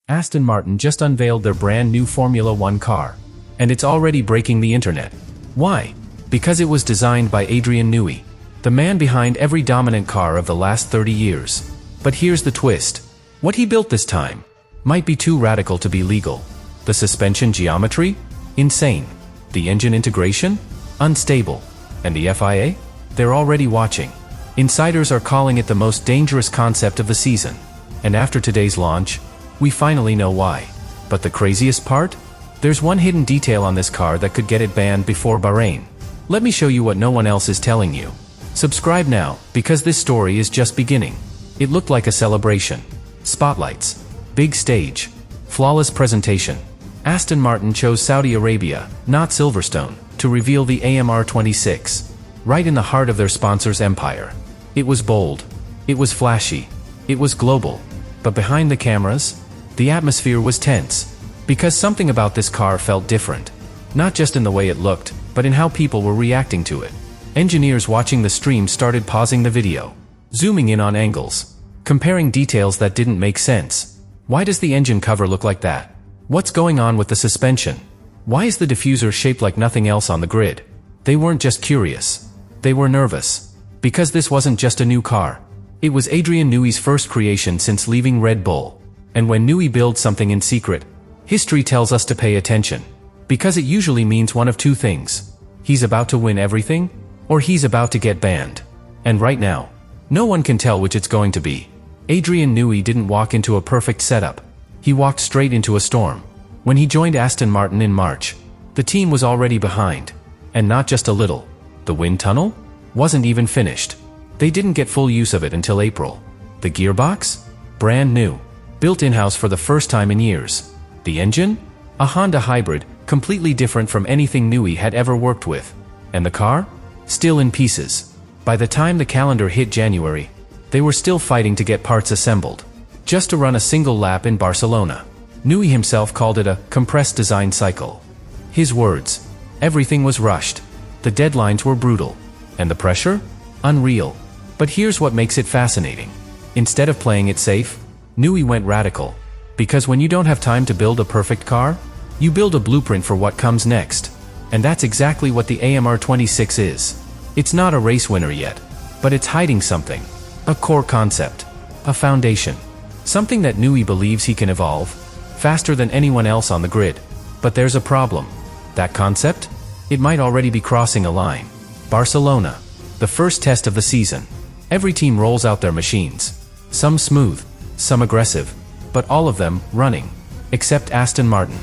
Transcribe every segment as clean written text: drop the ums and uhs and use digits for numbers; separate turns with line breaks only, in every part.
Aston Martin just unveiled their brand new Formula One car. And it's already breaking the internet. Why? Because it was designed by Adrian Newey, the man behind every dominant car of the last 30 years. But here's the twist. What he built this time might be too radical to be legal. The suspension geometry? Insane. The engine integration? Unstable. And the FIA? They're already watching. Insiders are calling it the most dangerous concept of the season. And after today's launch, we finally know why. But the craziest part? There's one hidden detail on this car that could get it banned before Bahrain. Let me show you what no one else is telling you. Subscribe now, because this story is just beginning. It looked like a celebration. Spotlights. Big stage. Flawless presentation. Aston Martin chose Saudi Arabia, not Silverstone, to reveal the AMR26. Right in the heart of their sponsor's empire. It was bold. It was flashy. It was global. But behind the cameras, the atmosphere was tense. Because something about this car felt different. Not just in the way it looked, but in how people were reacting to it. Engineers watching the stream started pausing the video, zooming in on angles, comparing details that didn't make sense. Why does the engine cover look like that? What's going on with the suspension? Why is the diffuser shaped like nothing else on the grid? They weren't just curious. They were nervous. Because this wasn't just a new car. It was Adrian Newey's first creation since leaving Red Bull. And when Newey builds something in secret, history tells us to pay attention. Because it usually means one of two things. He's about to win everything, or he's about to get banned. And right now, no one can tell which it's going to be. Adrian Newey didn't walk into a perfect setup. He walked straight into a storm. When he joined Aston Martin in March, the team was already behind. And not just a little. The wind tunnel wasn't even finished. They didn't get full use of it until April. The gearbox? Brand new. Built in-house for the first time in years. The engine? A Honda hybrid, completely different from anything Newey had ever worked with. And the car? Still in pieces. By the time the calendar hit January, they were still fighting to get parts assembled. Just to run a single lap in Barcelona. Newey himself called it a compressed design cycle. His words. Everything was rushed. The deadlines were brutal. And the pressure? Unreal. But here's what makes it fascinating. Instead of playing it safe, Newey went radical. Because when you don't have time to build a perfect car, you build a blueprint for what comes next. And that's exactly what the AMR26 is. It's not a race winner yet, but it's hiding something. A core concept. A foundation. Something that Newey believes he can evolve faster than anyone else on the grid. But there's a problem. That concept? It might already be crossing a line. Barcelona. The first test of the season. Every team rolls out their machines. Some smooth, some aggressive, but all of them running. Except Aston Martin.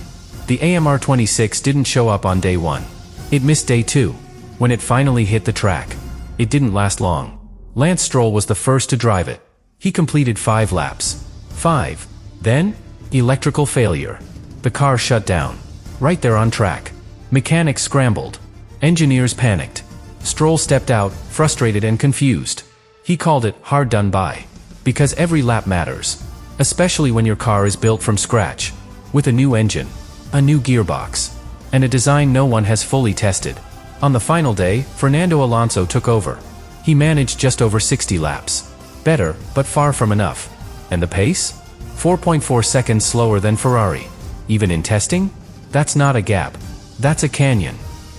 The AMR26 didn't show up on day one. It missed day two. When it finally hit the track, it didn't last long. Lance Stroll was the first to drive it. He completed 5 laps. 5. Then, electrical failure. The car shut down. Right there on track. Mechanics scrambled. Engineers panicked. Stroll stepped out, frustrated and confused. He called it hard done by. Because every lap matters. Especially when your car is built from scratch. With a new engine. A new gearbox. And a design no one has fully tested. On the final day, Fernando Alonso took over. He managed just over 60 laps. Better, but far from enough. And the pace? 4.4 seconds slower than Ferrari. Even in testing? That's not a gap. That's a canyon.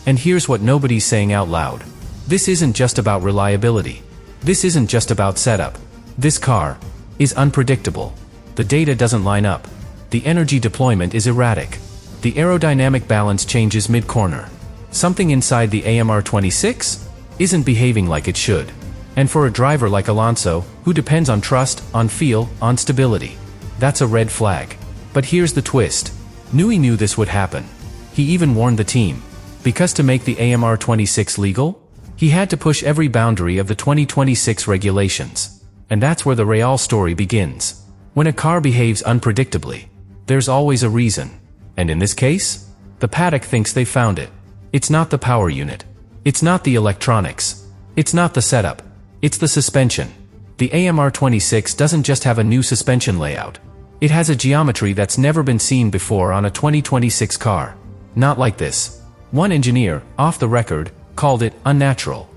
And here's what nobody's saying out loud. This isn't just about reliability. This isn't just about setup. This car is unpredictable. The data doesn't line up. The energy deployment is erratic. The aerodynamic balance changes mid-corner. Something inside the AMR26 isn't behaving like it should. And for a driver like Alonso, who depends on trust, on feel, on stability, that's a red flag. But here's the twist. Newey knew this would happen. He even warned the team. Because to make the AMR26 legal, he had to push every boundary of the 2026 regulations. And that's where the real story begins. When a car behaves unpredictably, there's always a reason. And in this case, the paddock thinks they found it. It's not the power unit. It's not the electronics. It's not the setup. It's the suspension. The AMR26 doesn't just have a new suspension layout. It has a geometry that's never been seen before on a 2026 car. Not like this. One engineer, off the record, called it unnatural.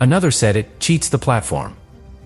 Another said it cheats the platform.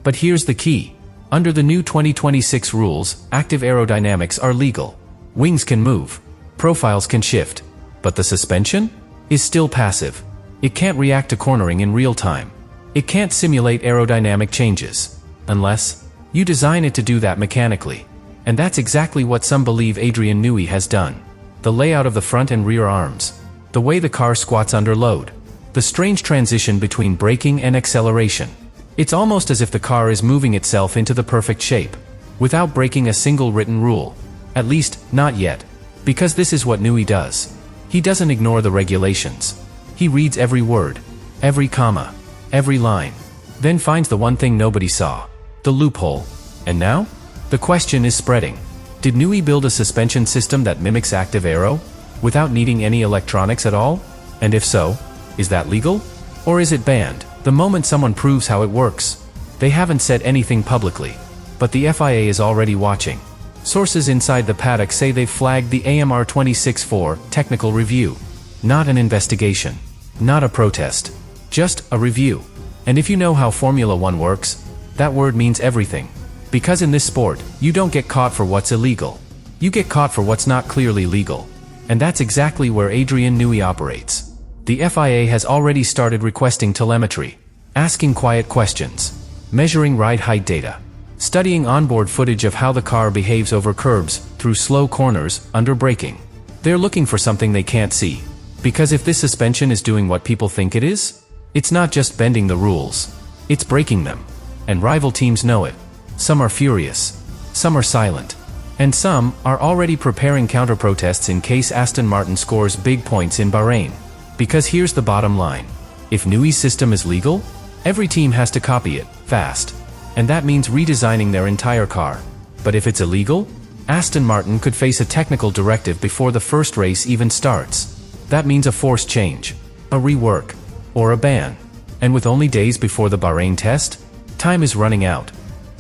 But here's the key. Under the new 2026 rules, active aerodynamics are legal. Wings can move. Profiles can shift. But the suspension is still passive. It can't react to cornering in real time. It can't simulate aerodynamic changes. Unless you design it to do that mechanically. And that's exactly what some believe Adrian Newey has done. The layout of the front and rear arms. The way the car squats under load. The strange transition between braking and acceleration. It's almost as if the car is moving itself into the perfect shape, without breaking a single written rule. At least, not yet. Because this is what Newey does. He doesn't ignore the regulations. He reads every word, every comma, every line, then finds the one thing nobody saw. The loophole. And now? The question is spreading. Did Newey build a suspension system that mimics active aero, without needing any electronics at all? And if so, is that legal? Or is it banned? The moment someone proves how it works. They haven't said anything publicly. But the FIA is already watching. Sources inside the paddock say they've flagged the AMR 26 for technical review. Not an investigation. Not a protest. Just a review. And if you know how Formula One works, that word means everything. Because in this sport, you don't get caught for what's illegal. You get caught for what's not clearly legal. And that's exactly where Adrian Newey operates. The FIA has already started requesting telemetry, asking quiet questions, measuring ride height data, studying onboard footage of how the car behaves over curbs, through slow corners, under braking. They're looking for something they can't see. Because if this suspension is doing what people think it is, it's not just bending the rules, it's breaking them. And rival teams know it. Some are furious, some are silent, and some are already preparing counter-protests in case Aston Martin scores big points in Bahrain. Because here's the bottom line. If Newey's system is legal, every team has to copy it, fast. And that means redesigning their entire car. But if it's illegal, Aston Martin could face a technical directive before the first race even starts. That means a forced change, a rework, or a ban. And with only days before the Bahrain test, time is running out.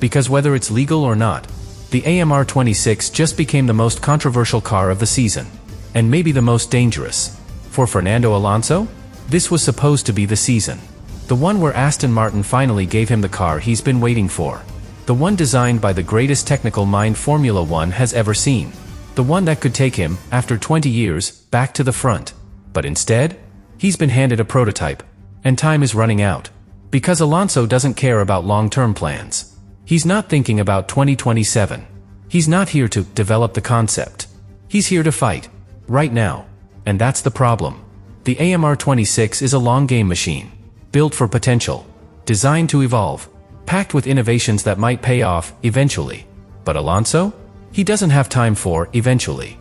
Because whether it's legal or not, the AMR 26 just became the most controversial car of the season. And maybe the most dangerous. For Fernando Alonso, this was supposed to be the season. The one where Aston Martin finally gave him the car he's been waiting for. The one designed by the greatest technical mind Formula One has ever seen. The one that could take him, after 20 years, back to the front. But instead, he's been handed a prototype. And time is running out. Because Alonso doesn't care about long-term plans. He's not thinking about 2027. He's not here to develop the concept. He's here to fight. Right now. And that's the problem. The AMR 26 is a long-game machine. Built for potential. Designed to evolve. Packed with innovations that might pay off, eventually. But Alonso? He doesn't have time for, eventually.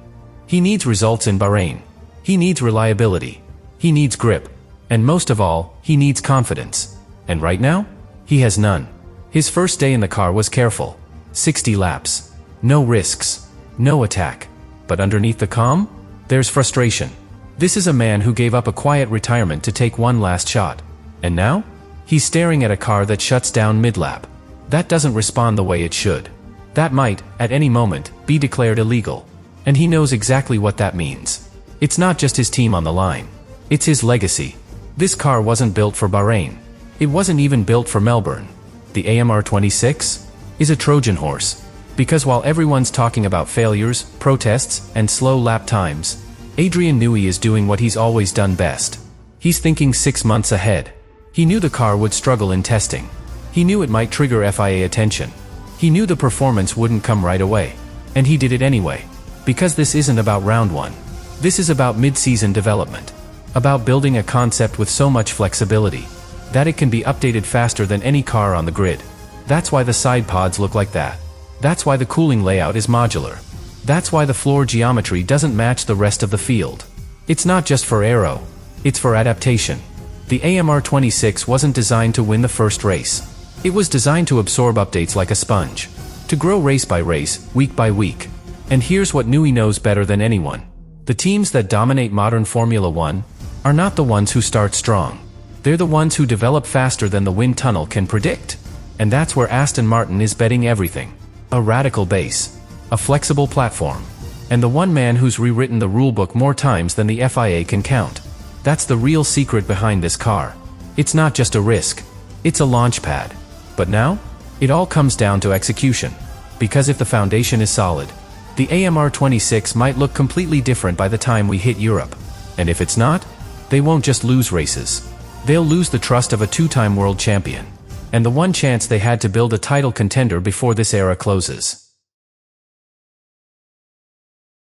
He needs results in Bahrain. He needs reliability. He needs grip. And most of all, he needs confidence. And right now? He has none. His first day in the car was careful. 60 laps. No risks. No attack. But underneath the calm? There's frustration. This is a man who gave up a quiet retirement to take one last shot. And now? He's staring at a car that shuts down mid-lap. That doesn't respond the way it should. That might, at any moment, be declared illegal. And he knows exactly what that means. It's not just his team on the line. It's his legacy. This car wasn't built for Bahrain. It wasn't even built for Melbourne. The AMR 26 is a Trojan horse. Because while everyone's talking about failures, protests, and slow lap times, Adrian Newey is doing what he's always done best. He's thinking 6 months ahead. He knew the car would struggle in testing. He knew it might trigger FIA attention. He knew the performance wouldn't come right away. And he did it anyway. Because this isn't about round one. This is about mid-season development. About building a concept with so much flexibility that it can be updated faster than any car on the grid. That's why the sidepods look like that. That's why the cooling layout is modular. That's why the floor geometry doesn't match the rest of the field. It's not just for aero. It's for adaptation. The AMR 26 wasn't designed to win the first race. It was designed to absorb updates like a sponge. To grow race by race, week by week. And here's what Newey knows better than anyone. The teams that dominate modern Formula One are not the ones who start strong. They're the ones who develop faster than the wind tunnel can predict. And that's where Aston Martin is betting everything. A radical base. A flexible platform. And the one man who's rewritten the rulebook more times than the FIA can count. That's the real secret behind this car. It's not just a risk. It's a launch pad. But now, it all comes down to execution. Because if the foundation is solid, The AMR26 might look completely different by the time we hit Europe. And if it's not, they won't just lose races. They'll lose the trust of a two-time world champion. And the one chance they had to build a title contender before this era closes.